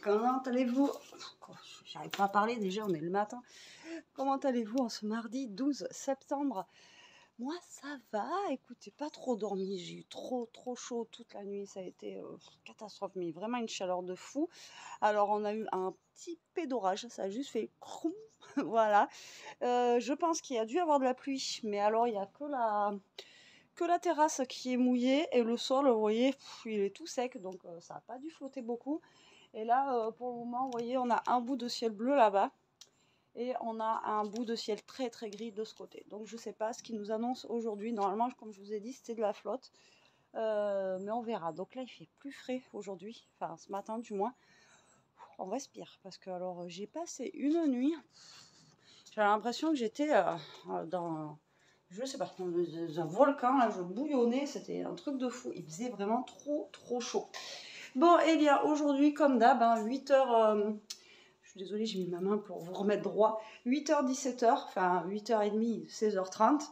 comment allez-vous? J'arrive pas à parler déjà, on est le matin. Comment allez-vous en ce mardi 12 septembre? Moi ça va, écoutez, pas trop dormi, j'ai eu trop chaud toute la nuit, ça a été catastrophe, mais vraiment une chaleur de fou. Alors on a eu un petit pédorage, ça a juste fait croum, voilà. Je pense qu'il y a dû avoir de la pluie, mais alors il y a que la terrasse qui est mouillée et le sol, vous voyez, il est tout sec, donc ça n'a pas dû flotter beaucoup. Et là, pour le moment, vous voyez, on a un bout de ciel bleu là-bas et on a un bout de ciel très gris de ce côté. Donc je ne sais pas ce qu'ils nous annoncent aujourd'hui. Normalement, comme je vous ai dit, c'était de la flotte, mais on verra. Donc là, il fait plus frais aujourd'hui, enfin ce matin du moins. On respire parce que alors j'ai passé une nuit, j'avais l'impression que j'étais dans, je sais pas, dans un volcan, là, je bouillonnais, c'était un truc de fou, il faisait vraiment trop chaud. Bon, et bien aujourd'hui, comme d'hab, 8h, je suis désolée, j'ai mis ma main pour vous remettre droit, 8h, 17h, enfin 8h30, 16h30,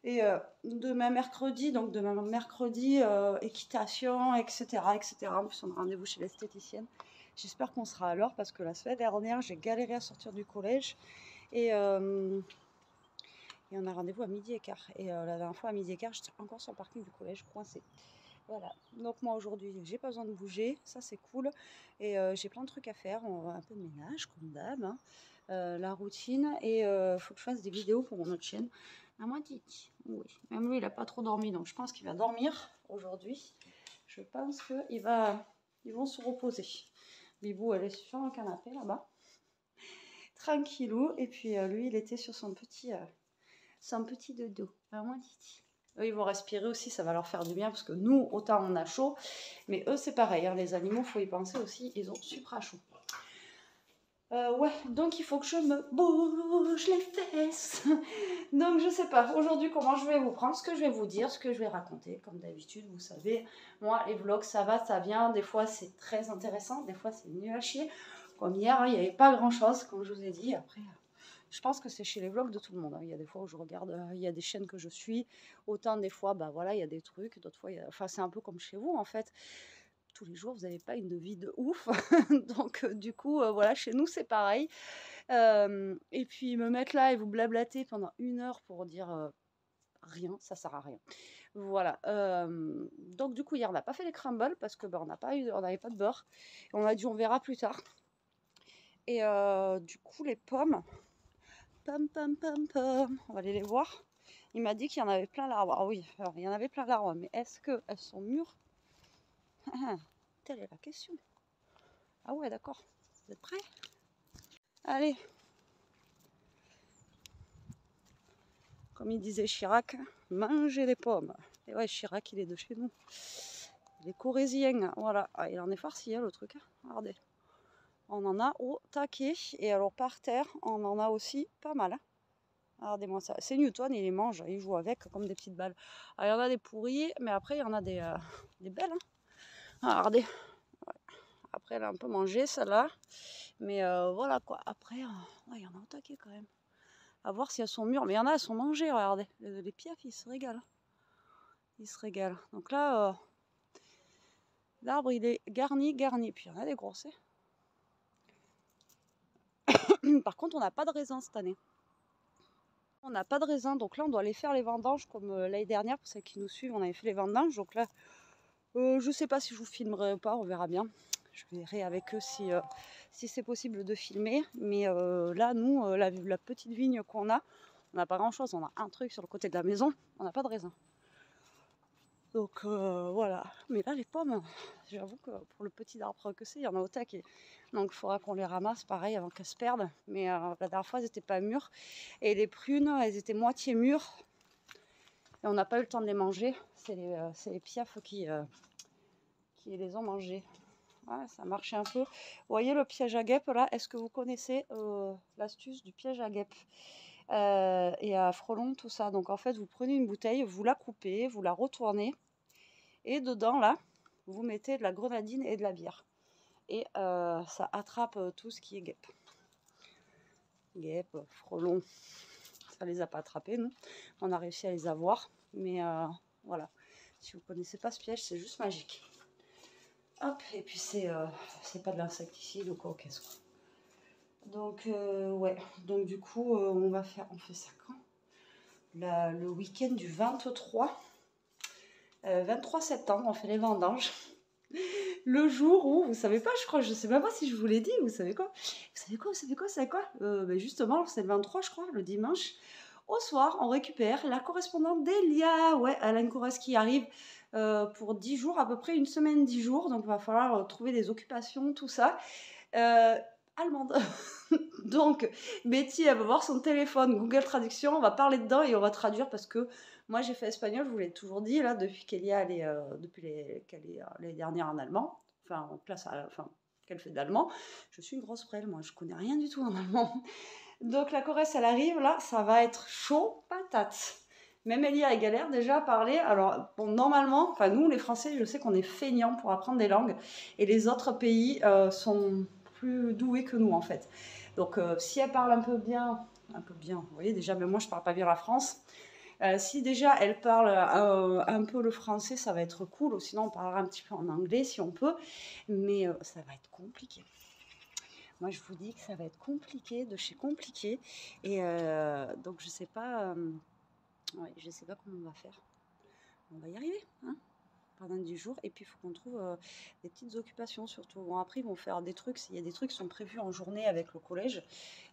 et demain mercredi, équitation, etc. En plus, on a rendez-vous chez l'esthéticienne. J'espère qu'on sera à l'heure parce que la semaine dernière, j'ai galéré à sortir du collège. Et on a rendez-vous à 12h15. Et la dernière fois, à 12h15, j'étais encore sur le parking du collège, coincée. Voilà. Donc moi, aujourd'hui, j'ai pas besoin de bouger. Ça, c'est cool. Et j'ai plein de trucs à faire. On va un peu de ménage, comme d'hab. Hein. La routine. Et il faut que je fasse des vidéos pour mon autre chaîne. À moi, Titi. Oui. Même lui, il n'a pas trop dormi. Donc, je pense qu'il va dormir aujourd'hui. Je pense qu'ils vont se reposer. Bibou, elle est sur un canapé, là-bas. Tranquillou, et puis lui il était sur son petit dodo. Vraiment Titi. Eux ils vont respirer aussi, ça va leur faire du bien parce que nous autant on a chaud, mais eux c'est pareil, hein, les animaux faut y penser aussi, ils ont super chaud. Ouais, donc il faut que je me bouge les fesses. Donc je sais pas aujourd'hui comment je vais vous prendre, ce que je vais vous dire, ce que je vais raconter. Comme d'habitude, vous savez, moi les vlogs ça va, ça vient. Des fois c'est très intéressant, des fois c'est nul à chier. Comme hier, hein, il n'y avait pas grand chose, comme je vous ai dit. Après, je pense que c'est chez les vlogs de tout le monde. Hein. Il y a des fois où je regarde, il y a des chaînes que je suis. Autant des fois, bah voilà, il y a des trucs. D'autres fois, enfin c'est un peu comme chez vous en fait. Tous les jours, vous n'avez pas une vie de ouf. Donc, du coup, voilà, chez nous, c'est pareil. Et puis, me mettre là et vous blablater pendant 1 heure pour dire rien, ça sert à rien. Voilà. Donc, du coup, hier, on n'a pas fait les crumbles parce que on n'avait pas de beurre. On a dit, on verra plus tard. Et du coup, les pommes, on va aller les voir. Il m'a dit qu'il y en avait plein l'arbre. Ah oui, alors, il y en avait plein l'arbre, mais est-ce qu'elles sont mûres? Telle est la question. Ah ouais, d'accord. Vous êtes prêts? Allez. Comme il disait Chirac, mangez les pommes. Et ouais, Chirac, il est de chez nous. Il est corésien, voilà. Ah, il en est farci, hein, le truc. Regardez. On en a au taquet. Et alors, par terre, on en a aussi pas mal. Hein. Regardez-moi ça. C'est Newton, il les mange. Il joue avec comme des petites balles. Alors, il y en a des pourris, mais après, il y en a des belles. Hein. Regardez. Ouais. Après, elle a un peu mangé, celle-là. Mais voilà quoi. Après, ouais, il y en a au taquet quand même. À voir si elles sont mûres. Mais il y en a, elles sont mangées, regardez. Les piafs, ils se régalent. Ils se régalent. Donc là, l'arbre, il est garni. Puis il y en a des grosses. Par contre, on n'a pas de raisin cette année. On n'a pas de raisin. Donc là, on doit aller faire les vendanges comme l'année dernière. Pour celles qui nous suivent, on avait fait les vendanges. Donc là, je ne sais pas si je vous filmerai ou pas. On verra bien. Je verrai avec eux si c'est possible de filmer. Mais là, nous, la petite vigne qu'on a, on n'a pas grand-chose. On a un truc sur le côté de la maison. On n'a pas de raisin. Donc voilà. Mais là, les pommes, j'avoue que pour le petit arbre que c'est, il y en a au taquet. Donc il faudra qu'on les ramasse pareil avant qu'elles se perdent. Mais la dernière fois, elles n'étaient pas mûres. Et les prunes, elles étaient moitié mûres. Et on n'a pas eu le temps de les manger. C'est les piafs qui les ont mangées. Ouais, ça marchait un peu. Vous voyez le piège à guêpes là? Est-ce que vous connaissez l'astuce du piège à guêpes et à frelons, tout ça? Donc en fait, vous prenez une bouteille, vous la coupez, vous la retournez. Et dedans, là, vous mettez de la grenadine et de la bière. Et ça attrape tout ce qui est guêpe. Guêpe, frelons, ça les a pas attrapés, nous. On a réussi à les avoir. Mais voilà, si vous ne connaissez pas ce piège, c'est juste magique. Hop, et puis c'est pas de l'insecticide ou quoi, qu'est-ce quoi. Donc, ouais, donc du coup, on fait ça quand le week-end du 23 septembre, on fait les vendanges. Le jour où, vous savez pas, je crois, je sais même pas si je vous l'ai dit, vous savez quoi? C'est quoi? Ben justement, c'est le 23, je crois, le dimanche. Au soir, on récupère la correspondante d'Elia. Ouais, elle a une corresse qui arrive pour 10 jours, à peu près une semaine, 10 jours. Donc, il va falloir trouver des occupations, tout ça. Allemande. Donc, Betty, elle va voir son téléphone, Google Traduction, on va parler dedans et on va traduire parce que moi, j'ai fait espagnol, je vous l'ai toujours dit, là, depuis qu'elle est, qu'elle est l'année dernière en allemand, enfin, en classe, enfin, qu'elle fait d'allemand. Je suis une grosse prêle, moi, je connais rien du tout en allemand. Donc, la Corrèze, elle arrive, là, ça va être chaud patate. Même Elia, elle galère déjà à parler. Alors, bon, normalement, enfin, nous, les Français, je sais qu'on est feignants pour apprendre des langues et les autres pays sont plus doués que nous, en fait. Donc, si elle parle un peu bien, vous voyez, déjà, même moi, je parle pas bien la France. Si déjà elle parle un peu le français, ça va être cool. Ou sinon, on parlera un petit peu en anglais si on peut. Mais ça va être compliqué. Moi, je vous dis que ça va être compliqué, de chez compliqué. Et donc, je sais pas comment on va faire. On va y arriver, hein, pendant 10 jours. Et puis, il faut qu'on trouve des petites occupations surtout. Bon, après, ils vont faire des trucs. Il y a des trucs qui sont prévus en journée avec le collège.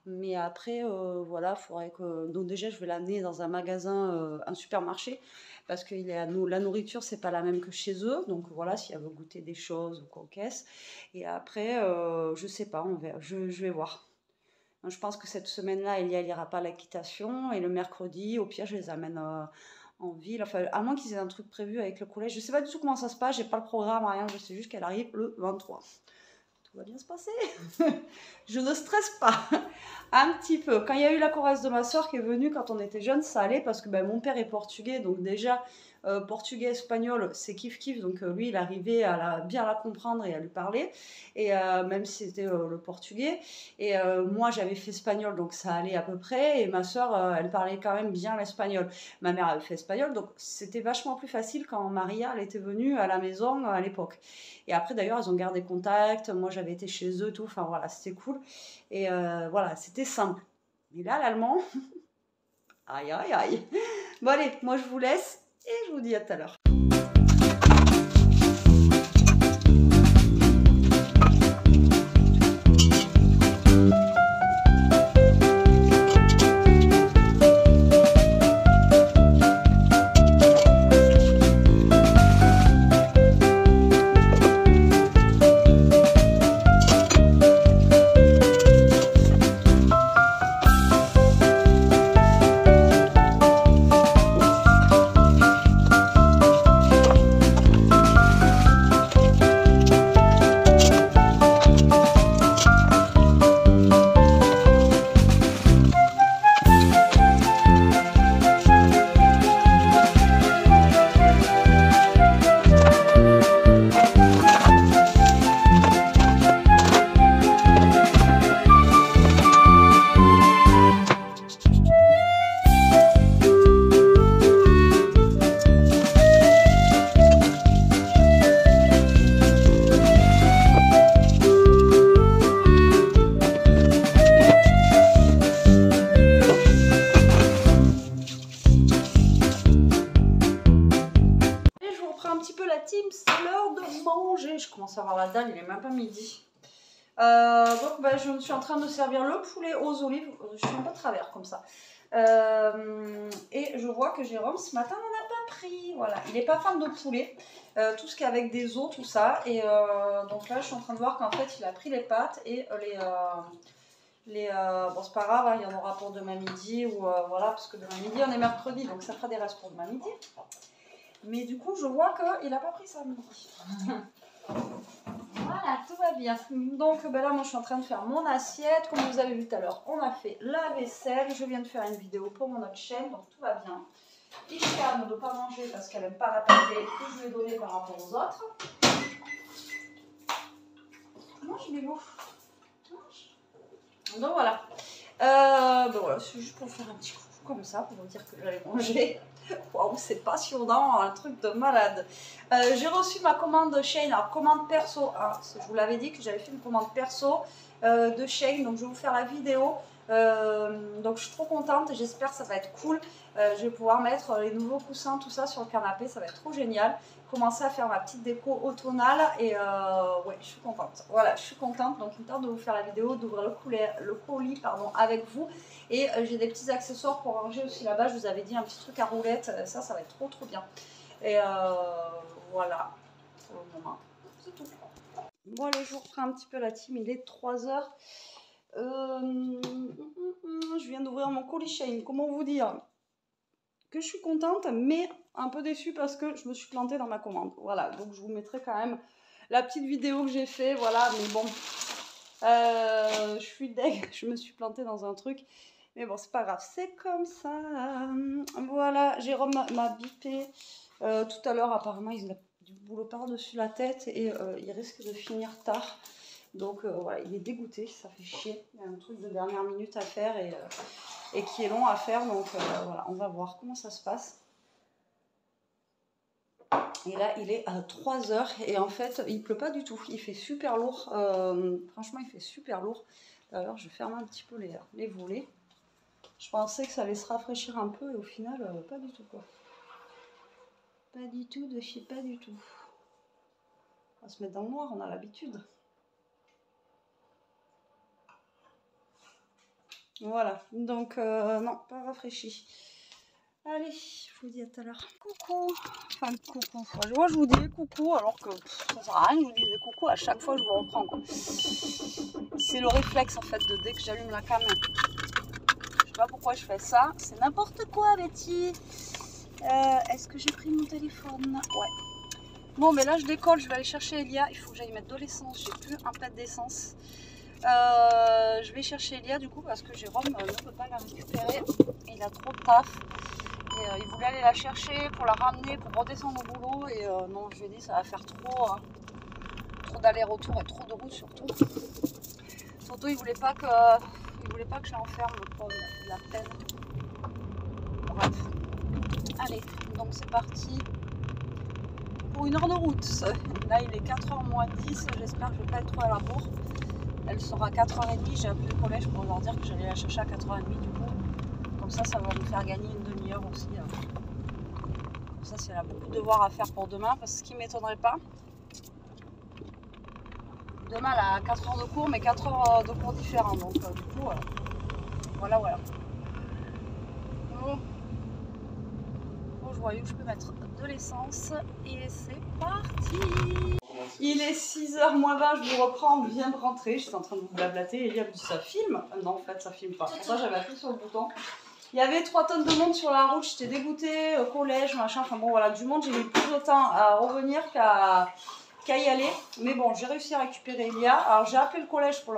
Mais après, voilà, il faudrait que... Donc déjà, je vais l'amener dans un magasin, un supermarché. Parce que la nourriture, c'est pas la même que chez eux. Donc voilà, si elle veut goûter des choses ou quoi qu'est-ce. Et après, je sais pas, on verra, je vais voir. Donc, je pense que cette semaine-là, elle ira pas à l'équitation. Et le mercredi, au pire, je les amène en ville. Enfin, à moins qu'ils aient un truc prévu avec le collège. Je sais pas du tout comment ça se passe. J'ai pas le programme, rien. Je sais juste qu'elle arrive le 23. Tout va bien se passer. Je ne stresse pas. Un petit peu. Quand il y a eu la chorale de ma soeur qui est venue quand on était jeunes, ça allait parce que ben, mon père est portugais. Donc déjà, portugais, espagnol, c'est kiff-kiff. Donc lui, il arrivait à bien la comprendre et à lui parler. Et même si c'était le portugais. Et moi, j'avais fait espagnol, donc ça allait à peu près. Et ma soeur, elle parlait quand même bien l'espagnol. Ma mère avait fait espagnol, donc c'était vachement plus facile quand Maria, elle était venue à la maison à l'époque. Et après, d'ailleurs, ils ont gardé contact. Moi, j'avais été chez eux, tout. Enfin, voilà, c'était cool. Et voilà, c'était simple. Mais là, l'allemand, aïe, aïe, aïe. Bon, allez, moi, je vous laisse et je vous dis à tout à l'heure. Je commence à avoir la dalle, il est même pas midi. Donc ben, je suis en train de servir le poulet aux olives. Je suis un peu de travers comme ça. Et je vois que Jérôme ce matin n'en a pas pris. Voilà, il n'est pas fan de poulet. Tout ce qui est avec des os, tout ça. Et donc là je suis en train de voir qu'en fait il a pris les pâtes et bon c'est pas grave, hein, il y en aura pour demain midi ou voilà, parce que demain midi on est mercredi, donc ça fera des restes pour demain midi. Mais du coup je vois qu'il n'a pas pris ça midi. Voilà, tout va bien. Donc ben là, moi je suis en train de faire mon assiette. Comme vous avez vu tout à l'heure, on a fait la vaisselle. Je viens de faire une vidéo pour mon autre chaîne, donc tout va bien. Isha ne veut pas manger parce qu'elle n'aime pas la pâtée que je lui ai donnée par rapport aux autres. Mange, Bébou. Mange. Donc voilà. Ben voilà, c'est juste pour faire un petit coup. comme ça pour vous dire que j'allais manger. Waouh, c'est passionnant, un truc de malade. J'ai reçu ma commande Shein, alors commande perso. Hein, je vous l'avais dit que j'avais fait une commande perso de Shein, donc je vais vous faire la vidéo. Donc je suis trop contente et j'espère que ça va être cool. Je vais pouvoir mettre les nouveaux coussins, tout ça sur le canapé, ça va être trop génial. Commencer à faire ma petite déco automnale et ouais, je suis contente. Voilà, je suis contente. Donc il me tarde de vous faire la vidéo, d'ouvrir le colis pardon, avec vous. Et j'ai des petits accessoires pour ranger aussi là-bas. Je vous avais dit un petit truc à roulette, ça va être trop bien. Et voilà, pour le moment, c'est tout. Bon allez, je vous reprends un petit peu la team, il est 3h. Je viens d'ouvrir mon colis Shein, comment vous dire que je suis contente, mais un peu déçue parce que je me suis plantée dans ma commande. Voilà, donc je vous mettrai quand même la petite vidéo que j'ai fait, voilà, mais bon, je suis deg, je me suis plantée dans un truc, mais bon, c'est pas grave, c'est comme ça. Voilà, Jérôme m'a bipé tout à l'heure, apparemment, il a du boulot par-dessus la tête et il risque de finir tard. Donc voilà, il est dégoûté, ça fait chier. Il y a un truc de dernière minute à faire et qui est long à faire. Donc voilà, on va voir comment ça se passe. Et là, il est à 3h et en fait, il pleut pas du tout. Il fait super lourd. Franchement, il fait super lourd. D'ailleurs, je ferme un petit peu les volets. Je pensais que ça allait se rafraîchir un peu et au final, pas du tout quoi. Pas du tout, de chez pas du tout. On va se mettre dans le noir, on a l'habitude. Voilà, donc non, pas rafraîchi. Allez, je vous dis à tout à l'heure. Coucou. Enfin, coucou. Moi, je vous dis coucou alors que ça sert à rien que je vous dise coucou à chaque fois que je vous reprends. C'est le réflexe en fait de dès que j'allume la cam. Je sais pas pourquoi je fais ça. C'est n'importe quoi, Betty. Est-ce que j'ai pris mon téléphone? Ouais. Bon, mais là, je décolle. Je vais aller chercher Elia. Il faut que j'aille mettre de l'essence. J'ai plus un pet d'essence. Je vais chercher Elia du coup parce que Jérôme ne peut pas la récupérer, il a trop de taf et il voulait aller la chercher pour la ramener pour redescendre au boulot et non, je lui ai dit ça va faire trop d'aller-retour et trop de route surtout il voulait pas que je l'enferme, le pauvre, il a fait de la peine. Bref, allez, donc c'est parti pour 1 heure de route. Là il est 4h moins 10, j'espère que je vais pas être trop à la bourre. Elle sera 4h30, j'ai appelé le collège pour leur dire que j'allais la chercher à 4h30 du coup. Comme ça, ça va me faire gagner une demi-heure aussi. Comme ça, c'est là beaucoup de devoirs à faire pour demain. Parce que ce qui ne m'étonnerait pas, demain elle a 4 heures de cours, mais 4 heures de cours différents. Donc du coup, voilà. Bon, je vois où je peux mettre de l'essence. Et c'est parti. Il est 6h moins 20, je vous reprends, on vient de rentrer, j'étais en train de vous blablater, et il a dit ça filme. Non, en fait ça filme pas, pour ça j'avais appuyé sur le bouton. Il y avait 3 tonnes de monde sur la route, j'étais dégoûtée, collège, machin, enfin bon voilà, du monde, j'ai mis plus de temps à revenir qu'à y aller. Mais bon, j'ai réussi à récupérer Elia, alors j'ai appelé le collège pour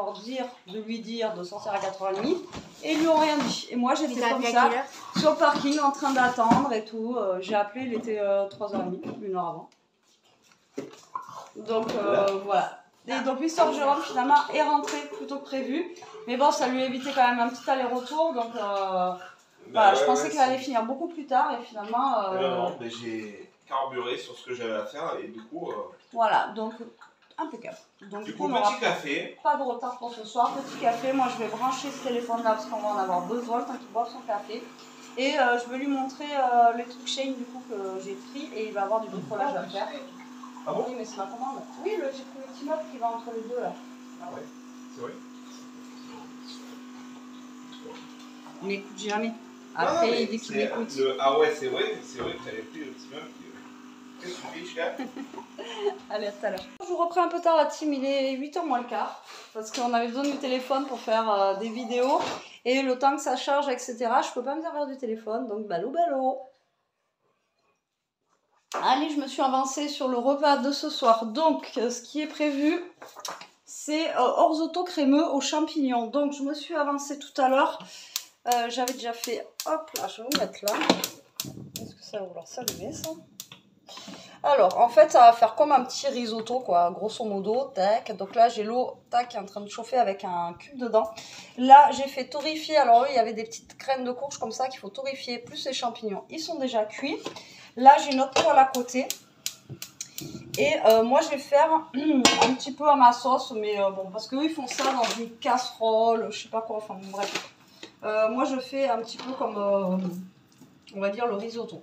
lui dire de sortir à 4h30, et ils lui ont rien dit. Et moi j'étais comme ça, sur le parking, en train d'attendre et tout, j'ai appelé, il était 3h30, 1 heure avant. Donc voilà. Et donc l'histoire de Jérôme finalement est rentrée plutôt que prévu. Mais bon, ça lui a évité quand même un petit aller-retour. Donc voilà, je pensais qu'il allait finir beaucoup plus tard et finalement. Non, mais j'ai carburé sur ce que j'avais à faire et du coup. Voilà, donc impeccable. Donc du coup, petit café. Pas de retard pour ce soir, petit café. Moi je vais brancher ce téléphone là parce qu'on va en avoir besoin tant qu'il boit son café. Et je vais lui montrer les trucs Shein du coup que j'ai pris et il va avoir du bricolage à faire. Ah bon? Oui, mais c'est ma commande. Oui, j'ai pris le petit meuble qui va entre les deux là. Ah ouais, c'est vrai. Il m'écoute jamais. Après, il dit qu'il m'écoute. Ah ouais, c'est vrai que tu avais pris le petit meuble qui. Qu'est-ce que tu fais, Allez, à tout à l'heure. Je vous reprends un peu tard la team, il est 8h moins le quart. Parce qu'on avait besoin du téléphone pour faire des vidéos. Et le temps que ça charge, etc., je peux pas me servir du téléphone. Donc, ballot. Allez, je me suis avancée sur le repas de ce soir. Donc, ce qui est prévu, c'est orzoto crémeux aux champignons. Donc, je me suis avancée tout à l'heure. J'avais déjà fait... Hop là, je vais vous mettre là. Est-ce que ça va vouloir s'allumer, ça? Alors, en fait, ça va faire comme un petit risotto, quoi, grosso modo, tac. Donc là, j'ai l'eau, tac, qui est en train de chauffer avec un cube dedans. Là, j'ai fait torréfier. Alors, il y avait des petites graines de courge comme ça qu'il faut torréfier, plus les champignons. Ils sont déjà cuits. Là, j'ai une autre poêle à côté. Et moi, je vais faire un petit peu à ma sauce, mais bon, parce qu'eux, ils font ça dans une casserole, je sais pas quoi, enfin, bref. Moi, je fais un petit peu comme, on va dire, le risotto.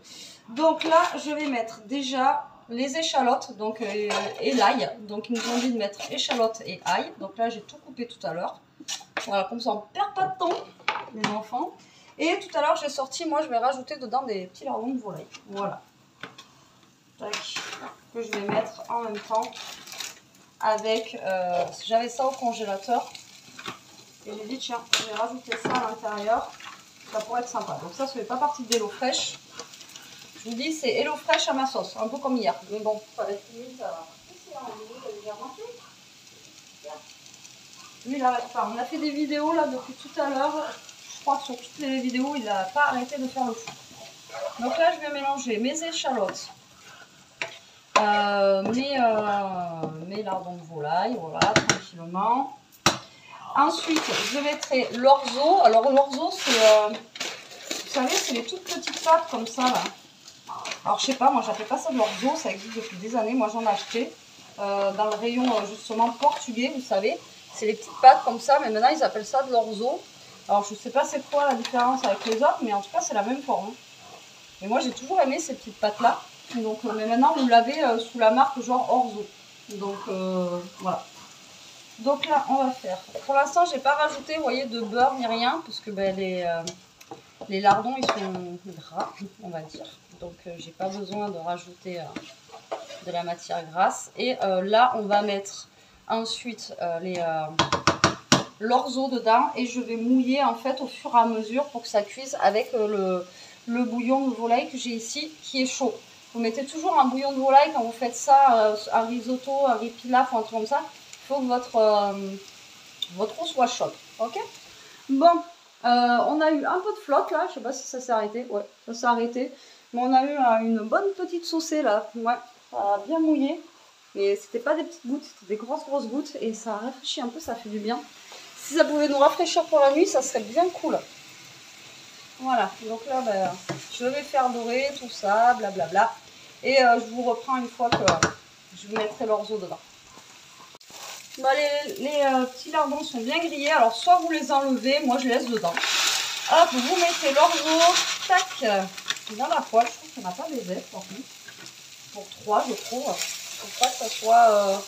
Donc là, je vais mettre déjà les échalotes donc, et l'ail. Donc, ils nous ont dit de mettre échalotes et ail. Donc là, j'ai tout coupé tout à l'heure. Voilà, comme ça, on ne perd pas de temps, les enfants. Et tout à l'heure, j'ai sorti, moi, je vais rajouter dedans des petits lardons de volaille. Voilà. Tac. Que je vais mettre en même temps avec... j'avais ça au congélateur. Et j'ai dit, tiens, je vais rajouter ça à l'intérieur. Ça pourrait être sympa. Donc ça, ça fait pas partie de l'eau fraîche. Je vous dis, c'est hello fraîche à ma sauce, un peu comme hier. Mais bon, ça va être limite. Lui, il n'arrête pas. On a fait des vidéos là depuis tout à l'heure. Je crois que sur toutes les vidéos, il n'a pas arrêté de faire le fou. Donc là, je vais mélanger mes échalotes, mes lardons de volaille, voilà, tranquillement. Ensuite, je mettrai l'orzo. Alors l'orzo, c'est, vous savez, c'est les toutes petites pâtes comme ça là. Alors, je sais pas, moi, j'appelle pas ça de l'orzo, ça existe depuis des années. Moi, j'en ai acheté dans le rayon, justement, portugais, vous savez. C'est les petites pâtes comme ça, mais maintenant, ils appellent ça de l'orzo. Alors, je sais pas c'est quoi la différence avec les autres, mais en tout cas, c'est la même forme. Et moi, j'ai toujours aimé ces petites pâtes-là. Donc, mais maintenant, vous l'avez sous la marque genre orzo. Donc, voilà. Donc là, on va faire... Pour l'instant, j'ai pas rajouté, vous voyez, de beurre ni rien, parce que ben, les lardons, ils sont gras, on va dire. Donc, j'ai pas besoin de rajouter de la matière grasse. Et là, on va mettre ensuite l'orzo dedans. Et je vais mouiller, en fait, au fur et à mesure pour que ça cuise avec le bouillon de volaille que j'ai ici, qui est chaud. Vous mettez toujours un bouillon de volaille quand vous faites ça, un risotto, un riz pilaf ou un truc comme ça. Il faut que votre eau soit chaude. Ok? Bon. On a eu un peu de flotte là, je sais pas si ça s'est arrêté, ouais, ça s'est arrêté. Mais on a eu une bonne petite saucée là, ouais, ça a bien mouillé. Mais c'était pas des petites gouttes, c'était des grosses gouttes et ça a rafraîchi un peu, ça fait du bien. Si ça pouvait nous rafraîchir pour la nuit, ça serait bien cool. Voilà, donc là, ben, je vais faire dorer tout ça, blablabla. Et je vous reprends une fois que je mettrai l'orzo dedans. Bah, les petits lardons sont bien grillés, alors soit vous les enlevez, moi je laisse dedans. Hop, vous mettez l'orzo, tac, dans la poêle. Je trouve qu'il n'y en a pas des ailes, par contre. Pour 3, je trouve. Pour pas que ça soit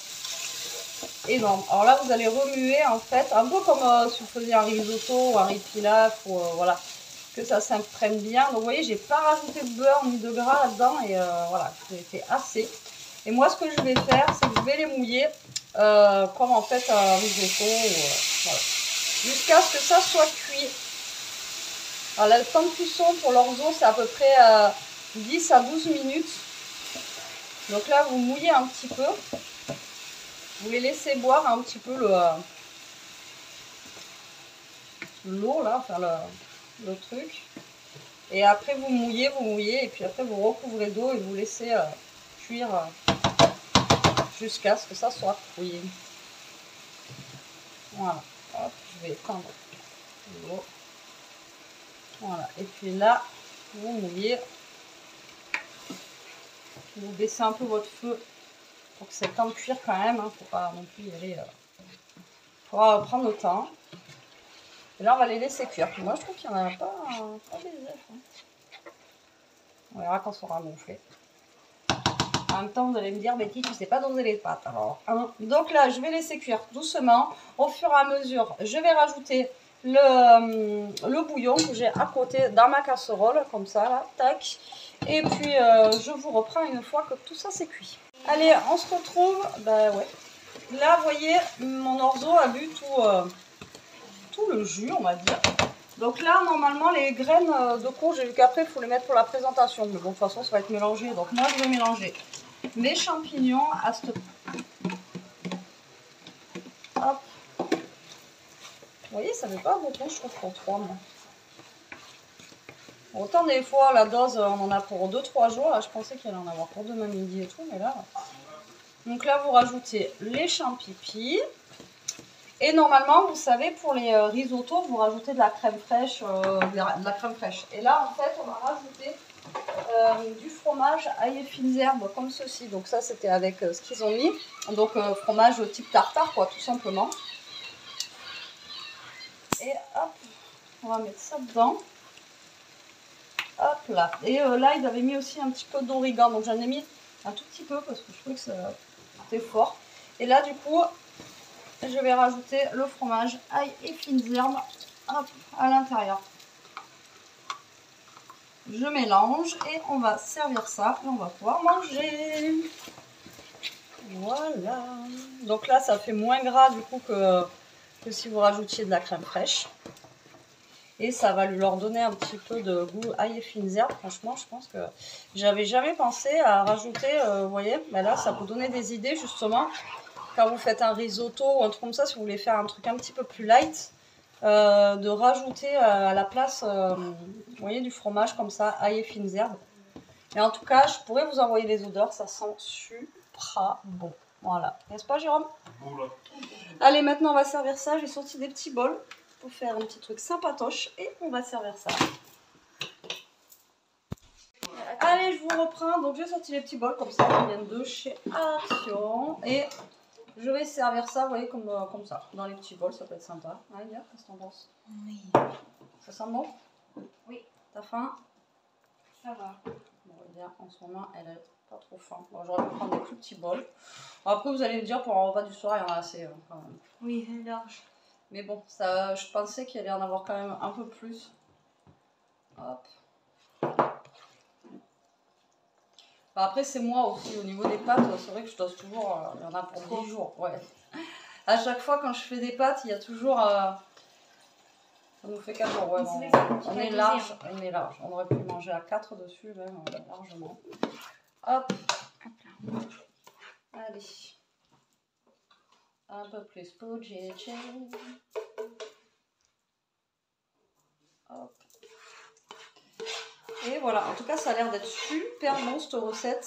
énorme. Alors là, vous allez remuer, en fait, un peu comme si vous faisiez un risotto ou un riz pilaf, ou voilà, que ça s'imprègne bien. Donc vous voyez, j'ai pas rajouté de beurre ni de gras là-dedans, et voilà, j'ai fait assez. Et moi, ce que je vais faire, c'est que je vais les mouiller comme en fait un risotto, voilà, jusqu'à ce que ça soit cuit. Alors, le temps de cuisson pour l'orzo, c'est à peu près 10 à 12 minutes. Donc là, vous mouillez un petit peu. Vous les laissez boire un petit peu l'eau, là, enfin le truc. Et après, vous mouillez, et puis après, vous recouvrez d'eau et vous laissez cuire jusqu'à ce que ça soit cuit. Voilà. Hop, je vais éteindre l'eau. Voilà. Et puis là, vous mouillez. Vous baissez un peu votre feu pour que c'est le temps de cuire quand même. Faut pas non plus y aller. Faut prendre le temps. Et là, on va les laisser cuire. Puis moi, je trouve qu'il n'y en a pas des œufs. On verra quand ça sera gonflé. En même temps, vous allez me dire, Betty, tu sais pas doser les pâtes. Alors, hein. Donc là, je vais laisser cuire doucement. Au fur et à mesure, je vais rajouter le bouillon que j'ai à côté dans ma casserole, comme ça, là, tac. Et puis, je vous reprends une fois que tout ça c'est cuit. Allez, on se retrouve. Ben ouais. Là, vous voyez, mon orzo a bu tout le jus, on va dire. Donc là, normalement, les graines de courge, j'ai vu qu'après, il faut les mettre pour la présentation. Mais bon, de toute façon, ça va être mélangé. Donc moi, je vais mélanger mes champignons à ce... Hop. Vous voyez, ça ne fait pas beaucoup, je trouve, pour 3 mois. Autant des fois, la dose, on en a pour 2-3 jours. Là, je pensais qu'il allait en avoir pour demain midi et tout, mais là... Donc là, vous rajoutez les champignons. Et normalement, vous savez, pour les risottos, vous rajoutez de la crème fraîche. Et là, en fait, on va rajouter du fromage ail et fines herbes, comme ceci. Donc ça, c'était avec ce qu'ils ont mis. Donc fromage type tartare, quoi, tout simplement. Et hop, on va mettre ça dedans. Hop là. Et là, ils avaient mis aussi un petit peu d'origan. Donc j'en ai mis un tout petit peu parce que je trouvais que c'était fort. Et là, du coup, je vais rajouter le fromage ail et fines herbes à l'intérieur. Je mélange et on va servir ça et on va pouvoir manger. Voilà. Donc là, ça fait moins gras du coup que si vous rajoutiez de la crème fraîche. Et ça va leur donner un petit peu de goût ail et fines herbes. Franchement, je pense que j'avais jamais pensé à rajouter, vous voyez, mais là, ça peut donner des idées justement. Quand vous faites un risotto ou un truc comme ça, si vous voulez faire un truc un petit peu plus light, de rajouter à la place, vous voyez, du fromage comme ça, ail et fines herbes. Et en tout cas, je pourrais vous envoyer les odeurs, ça sent super bon. Voilà, n'est-ce pas Jérôme? Voilà. Allez, maintenant on va servir ça. J'ai sorti des petits bols pour faire un petit truc sympatoche et on va servir ça. Allez, je vous reprends. Donc j'ai sorti les petits bols comme ça, qui viennent de chez Action. Et je vais servir ça, vous voyez, comme ça, dans les petits bols, ça peut être sympa. Allez, bien, qu'est-ce que t'en penses? Oui. Ça sent bon? Oui. T'as faim? Ça va. Bon, bien, en ce moment, elle est pas trop faim. Bon, j'aurais pu prendre des plus petits bols. Bon, après, vous allez me dire, pour un repas du soir, il y en a assez quand même. Oui, c'est large. Mais bon, ça, je pensais qu'il allait en avoir quand même un peu plus. Hop. Enfin, après, c'est moi aussi, au niveau des pâtes, c'est vrai que je dose toujours, il y en a pour 10 jours. Ouais. À chaque fois, quand je fais des pâtes, il y a toujours... ça nous fait 4 jours, ouais. On est large, on est large. On aurait pu manger à 4 dessus, là, largement. Hop. Allez. Un peu plus pour JJ. Hop. Et voilà, en tout cas ça a l'air d'être super bon cette recette.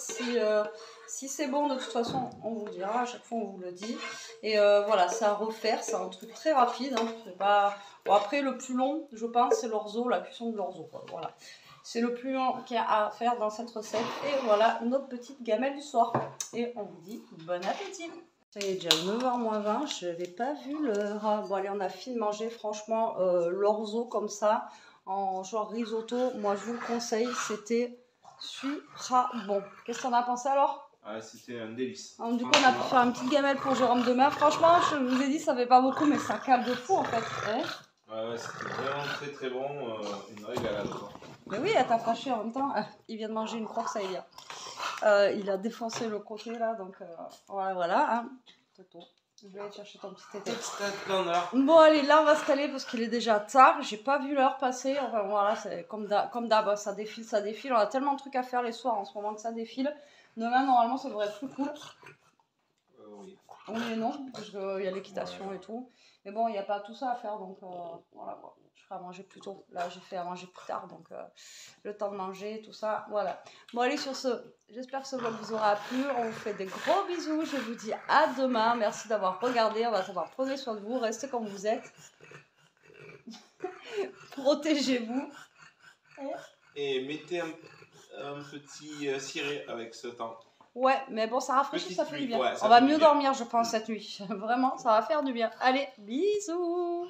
Si c'est bon, de toute façon on vous le dira, à chaque fois on vous le dit. Et voilà, c'est à refaire, c'est un truc très rapide, hein. C'est pas... Bon, après le plus long je pense c'est l'orzo, la cuisson de l'orzo, voilà. C'est le plus long qu'il y a à faire dans cette recette. Et voilà notre petite gamelle du soir. Et on vous dit bon appétit. Ça y est, déjà 9h moins 20, je n'avais pas vu l'heure. Bon allez, on a fini de manger, franchement, l'orzo comme ça, en genre risotto, moi je vous le conseille, c'était super bon. Qu'est-ce que t'en as pensé alors? Ah, c'était un délice. Alors, du coup, on a pu faire une petite gamelle pour Jérôme demain. Franchement, je vous ai dit, ça fait pas beaucoup, mais ça cale de fou en fait. Ouais, c'était vraiment très très bon, une régalade quoi. Mais oui, elle t'a fâché en même temps. Il vient de manger une croque, ça y est. Il a défoncé le côté là, donc voilà. Hein. Je vais aller chercher ton petit tété. Bon allez, là on va se caler parce qu'il est déjà tard. J'ai pas vu l'heure passer. Enfin voilà, c'est comme d'hab, ça défile, ça défile. On a tellement de trucs à faire les soirs en ce moment que ça défile. Demain normalement ça devrait être plus cool. Oui. Oui et non, parce qu'il y a l'équitation et tout. Mais bon, il n'y a pas tout ça à faire, donc voilà quoi. Je ferai à manger plus tôt. Là, j'ai fait à manger plus tard, donc le temps de manger, tout ça, voilà. Bon, allez, sur ce, j'espère que ce vlog vous aura plu. On vous fait des gros bisous. Je vous dis à demain. Merci d'avoir regardé. On va savoir, prenez soin de vous. Restez comme vous êtes. Protégez-vous. Et mettez un petit ciré avec ce temps. Ouais, mais bon, ça rafraîchit, Petite ça fait du pluie, bien. ouais, ça On va fait du mieux bien. dormir, je pense, cette nuit. Vraiment, ça va faire du bien. Allez, bisous.